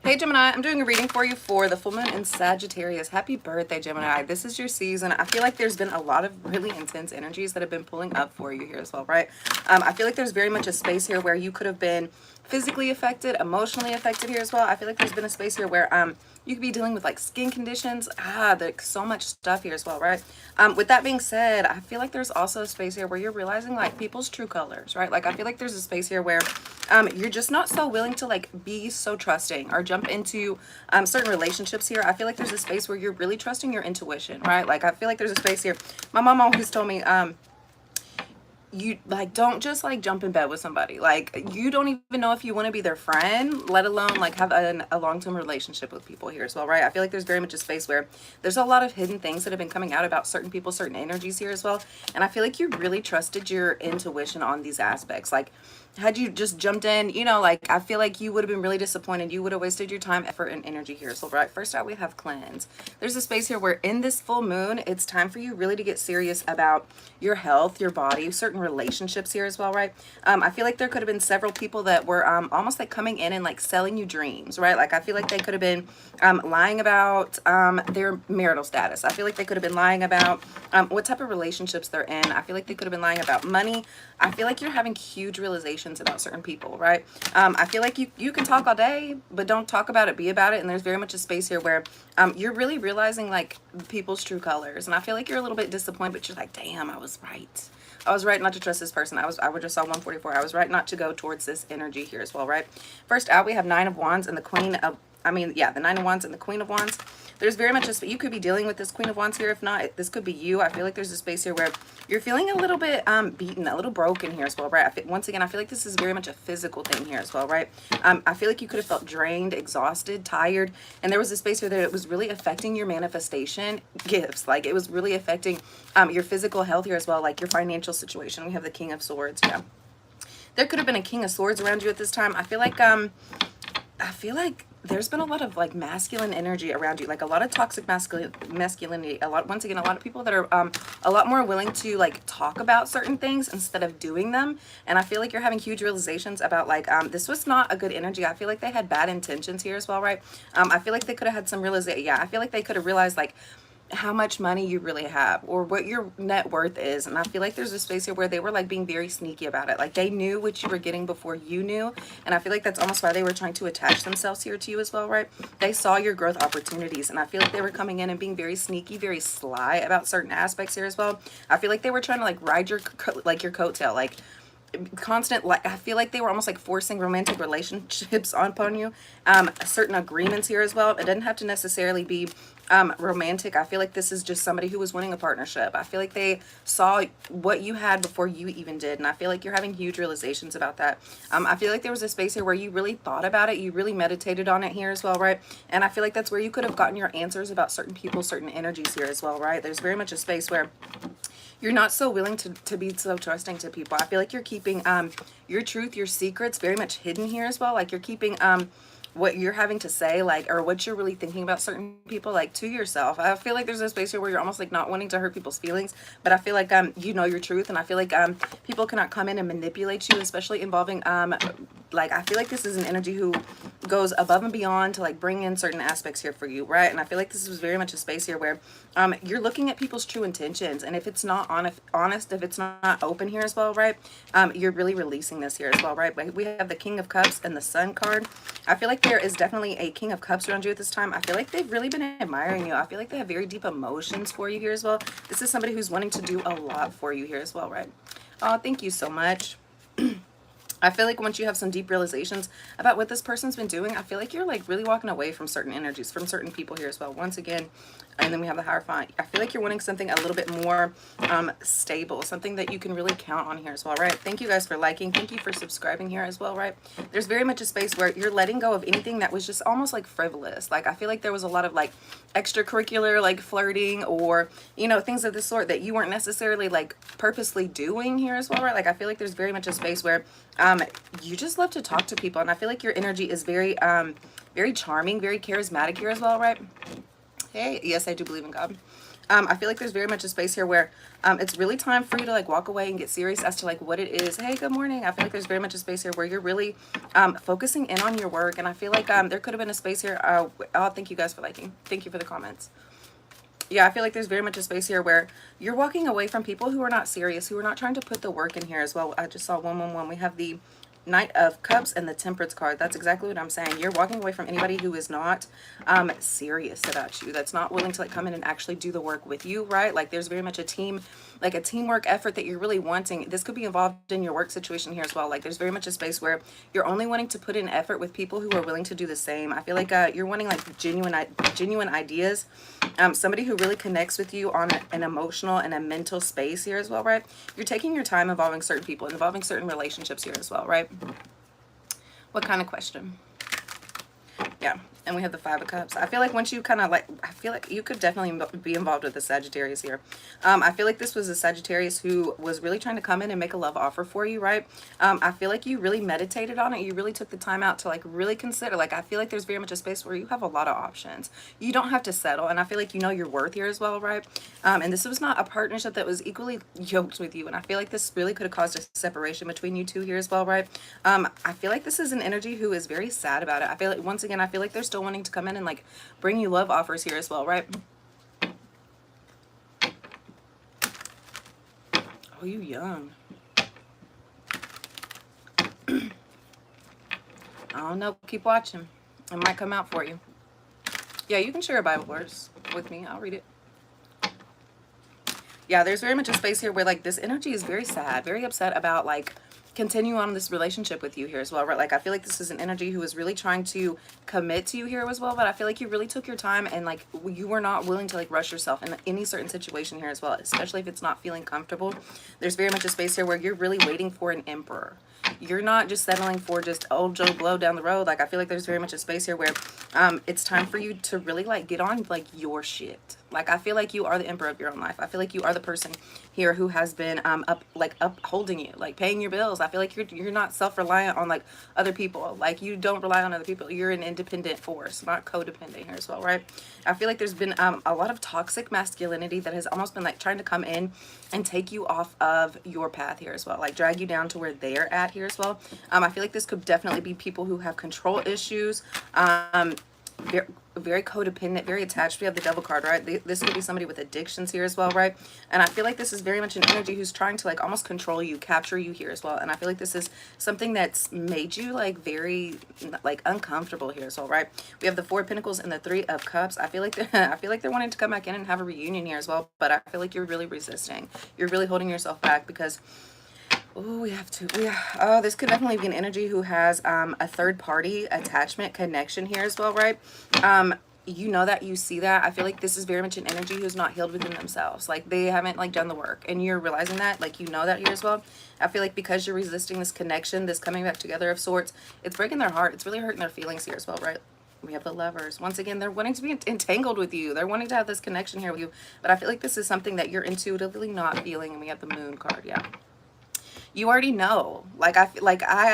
Hey Gemini, I'm doing a reading for you for the full moon in Sagittarius. Happy birthday, Gemini. This is your season. I feel like there's been a lot of really intense energies that have been pulling up for you here as well, right? I feel like there's very much a space here where you could have been physically affected, emotionally affected here as well. I feel like there's been a space here where you could be dealing with like skin conditions. There's so much stuff here as well, right? With that being said, I feel like there's also a space here where you're realizing like people's true colors, right? Like I feel like there's a space here where you're just not so willing to like be so trusting or jump into certain relationships here. I feel like there's a space where you're really trusting your intuition, right? Like I feel like there's a space here. My mom always told me, you like don't just like jump in bed with somebody. Like you don't even know if you want to be their friend, let alone like have a long-term relationship with people here as well, right? I feel like there's very much a space where there's a lot of hidden things that have been coming out about certain people, certain energies here as well, and I feel like you really trusted your intuition on these aspects. Like had you just jumped in, you know, like I feel like you would have been really disappointed. You would have wasted your time, effort, and energy here. So right, first out we have cleanse. There's a space here where in this full moon, it's time for you really to get serious about your health, your body, certain relationships here as well, right? I feel like there could have been several people that were almost like coming in and like selling you dreams, right? Like I feel like they could have been lying about their marital status. I feel like they could have been lying about what type of relationships they're in. I feel like they could have been lying about money. I feel like you're having huge realizations about certain people, right? I feel like you can talk all day, but don't talk about it, be about it. And there's very much a space here where you're really realizing like people's true colors. And I feel like you're a little bit disappointed, but you're like, damn, I was right. I was right not to trust this person. I would just saw 144. I was right not to go towards this energy here as well, right? First out, we have Nine of Wands and the Queen of, the Nine of Wands and the Queen of Wands. There's very much a, you could be dealing with this Queen of Wands here. If not, this could be you. I feel like there's a space here where you're feeling a little bit beaten, a little broken here as well, right? Once again, I feel like this is very much a physical thing here as well, right? I feel like you could have felt drained, exhausted, tired, and there was a space here that it was really affecting your manifestation gifts. Like it was really affecting your physical health here as well, like your financial situation. We have the King of Swords, yeah. There could have been a King of Swords around you at this time. I feel like there's been a lot of like masculine energy around you, like a lot of toxic masculinity. Once again, a lot of people that are a lot more willing to like talk about certain things instead of doing them. And I feel like you're having huge realizations about like this was not a good energy. I feel like they had bad intentions here as well, right? I feel like they could have had some realization. Yeah, I feel like they could have realized like how much money you really have or what your net worth is. And I feel like there's a space here where they were like being very sneaky about it. Like they knew what you were getting before you knew. And I feel like that's almost why they were trying to attach themselves here to you as well, right? They saw your growth opportunities, and I feel like they were coming in and being very sneaky, very sly about certain aspects here as well. I feel like they were trying to like ride your your coattail, like constant, like I feel like they were almost like forcing romantic relationships upon you. Certain agreements here as well. It doesn't have to necessarily be romantic. I feel like this is just somebody who was winning a partnership. I feel like they saw what you had before you even did, and I feel like you're having huge realizations about that. I feel like there was a space here where you really thought about it, you really meditated on it here as well, right? And I feel like that's where you could have gotten your answers about certain people, certain energies here as well, right? There's very much a space where you're not so willing to be so trusting to people. I feel like you're keeping your truth, your secrets very much hidden here as well. Like you're keeping what you're having to say, like, or what you're really thinking about certain people, like to yourself. I feel like there's a space here where you're almost like not wanting to hurt people's feelings, but I feel like you know your truth, and I feel like people cannot come in and manipulate you, especially involving like I feel like this is an energy who goes above and beyond to like bring in certain aspects here for you, right? And I feel like this was very much a space here where you're looking at people's true intentions, and if it's not honest, if it's not open here as well, right? You're really releasing this here as well, right? We have the King of Cups and the Sun card. I feel like there is definitely a King of Cups around you at this time. I feel like they've really been admiring you. I feel like they have very deep emotions for you here as well. This is somebody who's wanting to do a lot for you here as well, right? Oh, thank you so much. I feel like once you have some deep realizations about what this person's been doing, I feel like you're like really walking away from certain energies, from certain people here as well. Once again, and then we have the Hierophant. I feel like you're wanting something a little bit more stable, something that you can really count on here as well, right? Thank you guys for liking. Thank you for subscribing here as well, right? There's very much a space where you're letting go of anything that was just almost like frivolous. Like I feel like there was a lot of like extracurricular like flirting or, you know, things of this sort that you weren't necessarily like purposely doing here as well, right? Like I feel like there's very much a space where you just love to talk to people, and I feel like your energy is very very charming, very charismatic here as well, right? Hey, yes, I do believe in God. I feel like there's very much a space here where it's really time for you to like walk away and get serious as to like what it is. Hey, good morning. I feel like there's very much a space here where you're really focusing in on your work. And I feel like there could have been a space here. Oh, thank you guys for liking. Thank you for the comments. Yeah, I feel like there's very much a space here where you're walking away from people who are not serious, who are not trying to put the work in here as well. I just saw 111. We have the Knight of Cups and the Temperance card. That's exactly what I'm saying. You're walking away from anybody who is not serious about you, that's not willing to like come in and actually do the work with you, right? Like there's very much a team, like a teamwork effort that you're really wanting. This could be involved in your work situation here as well. Like there's very much a space where you're only wanting to put in effort with people who are willing to do the same. I feel like you're wanting like genuine ideas, somebody who really connects with you on an emotional and a mental space here as well, right? You're taking your time involving certain people, involving certain relationships here as well, right? What kind of question? Yeah. And we have the Five of Cups. I feel like once you kind of like, I feel like you could definitely be involved with the Sagittarius here. I feel like this was a Sagittarius who was really trying to come in and make a love offer for you, right? I feel like you really meditated on it. You really took the time out to like really consider. Like I feel like there's very much a space where you have a lot of options. You don't have to settle. And I feel like you know your worth here as well, right? And this was not a partnership that was equally yoked with you. And I feel like this really could have caused a separation between you two here as well, right? I feel like this is an energy who is very sad about it. I feel like, once again, I feel like they're still wanting to come in and like bring you love offers here as well, right? Oh, you young. I don't know. Keep watching. It might come out for you. Yeah, you can share a Bible verse with me. I'll read it. Yeah, there's very much a space here where like this energy is very sad, very upset about like continue on this relationship with you here as well, right? Like I feel like this is an energy who is really trying to commit to you here as well, but I feel like you really took your time and like you were not willing to like rush yourself in any certain situation here as well, especially if it's not feeling comfortable. There's very much a space here where you're really waiting for an emperor. You're not just settling for just old Joe Blow down the road. Like I feel like there's very much a space here where it's time for you to really like get on like your shit. Like I feel like you are the emperor of your own life. I feel like you are the person here who has been upholding you, like paying your bills. I feel like you're not self-reliant on like other people. Like you don't rely on other people. You're an independent force, not codependent here as well, right? I feel like there's been a lot of toxic masculinity that has almost been like trying to come in and take you off of your path here as well, like drag you down to where they're at here as well. I feel like this could definitely be people who have control issues, very codependent, very attached. We have the Devil card, right? This could be somebody with addictions here as well, right? And I feel like this is very much an energy who's trying to like almost control you, capture you here as well. And I feel like this is something that's made you like very like uncomfortable here as well, right? We have the Four of Pentacles and the Three of Cups. I feel like they're wanting to come back in and have a reunion here as well, but I feel like you're really resisting. You're really holding yourself back because oh, this could definitely be an energy who has a third party attachment connection here as well, right? You know that, you see that. I feel like this is very much an energy who's not healed within themselves. Like they haven't like done the work, and you're realizing that, like you know that here as well. I feel like because you're resisting this connection, this coming back together of sorts, it's breaking their heart. It's really hurting their feelings here as well, right? We have the Lovers. Once again, they're wanting to be entangled with you. They're wanting to have this connection here with you. But I feel like this is something that you're intuitively not feeling. And we have the Moon card. Yeah. You already know. Like I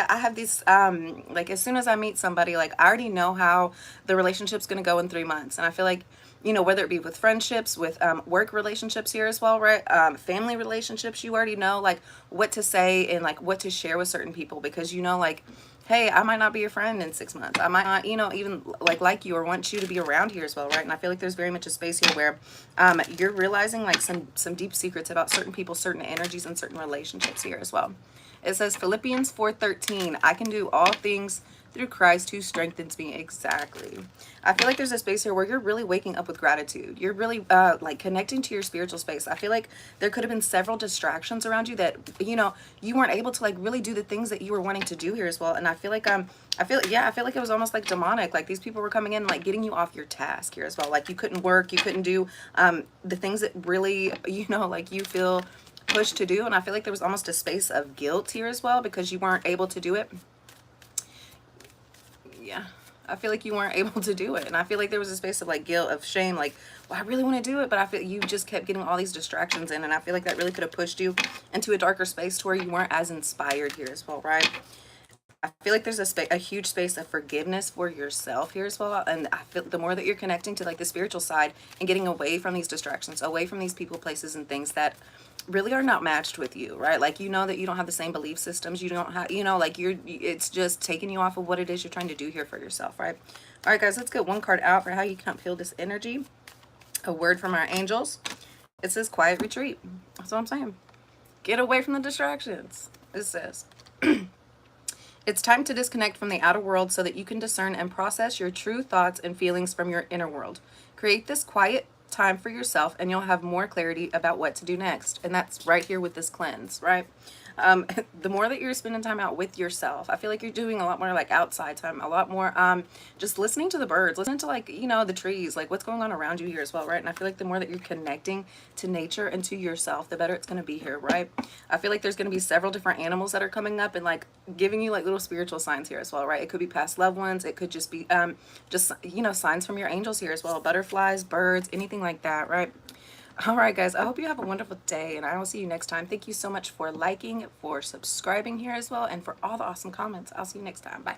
have these like as soon as I meet somebody, like I already know how the relationship's going to go in 3 months. And I feel like, you know, whether it be with friendships, with work relationships here as well, right? Family relationships, you already know like what to say and like what to share with certain people, because you know, like, hey, I might not be your friend in 6 months. I might not, you know, even like you or want you to be around here as well, right? And I feel like there's very much a space here where you're realizing like some deep secrets about certain people, certain energies, and certain relationships here as well. It says Philippians 4:13, I can do all things through Christ who strengthens me. Exactly. I feel like there's a space here where you're really waking up with gratitude. You're really like connecting to your spiritual space. I feel like there could have been several distractions around you that, you know, you weren't able to like really do the things that you were wanting to do here as well. And I feel like I feel like it was almost like demonic. Like these people were coming in and like getting you off your task here as well. Like you couldn't work, you couldn't do the things that really, you know, like you feel pushed to do. And I feel like there was almost a space of guilt here as well because you weren't able to do it. Yeah, I feel like you weren't able to do it. And I feel like there was a space of like guilt, of shame, like, well, I really want to do it, but I feel you just kept getting all these distractions in. And I feel like that really could have pushed you into a darker space to where you weren't as inspired here as well, right? I feel like there's a huge space of forgiveness for yourself here as well. And I feel the more that you're connecting to like the spiritual side and getting away from these distractions, away from these people, places, and things that really are not matched with you, right? Like, you know that you don't have the same belief systems. You don't have, you know, like it's just taking you off of what it is you're trying to do here for yourself, right? All right, guys, let's get one card out for how you can feel this energy. A word from our angels. It says quiet retreat. That's what I'm saying. Get away from the distractions. It says, it's time to disconnect from the outer world so that you can discern and process your true thoughts and feelings from your inner world. Create this quiet time for yourself and you'll have more clarity about what to do next. And that's right here with this cleanse, right? The more that you're spending time out with yourself, I feel like you're doing a lot more like outside time, a lot more just listening to the birds, listening to like, you know, the trees, like what's going on around you here as well, right? And I feel like the more that you're connecting to nature and to yourself, the better it's going to be here, right? I feel like there's going to be several different animals that are coming up and like giving you like little spiritual signs here as well, right? It could be past loved ones, it could just be just, you know, signs from your angels here as well, butterflies, birds, anything like that, right? All right, guys, I hope you have a wonderful day, and I will see you next time. Thank you so much for liking, for subscribing here as well, and for all the awesome comments. I'll see you next time. Bye.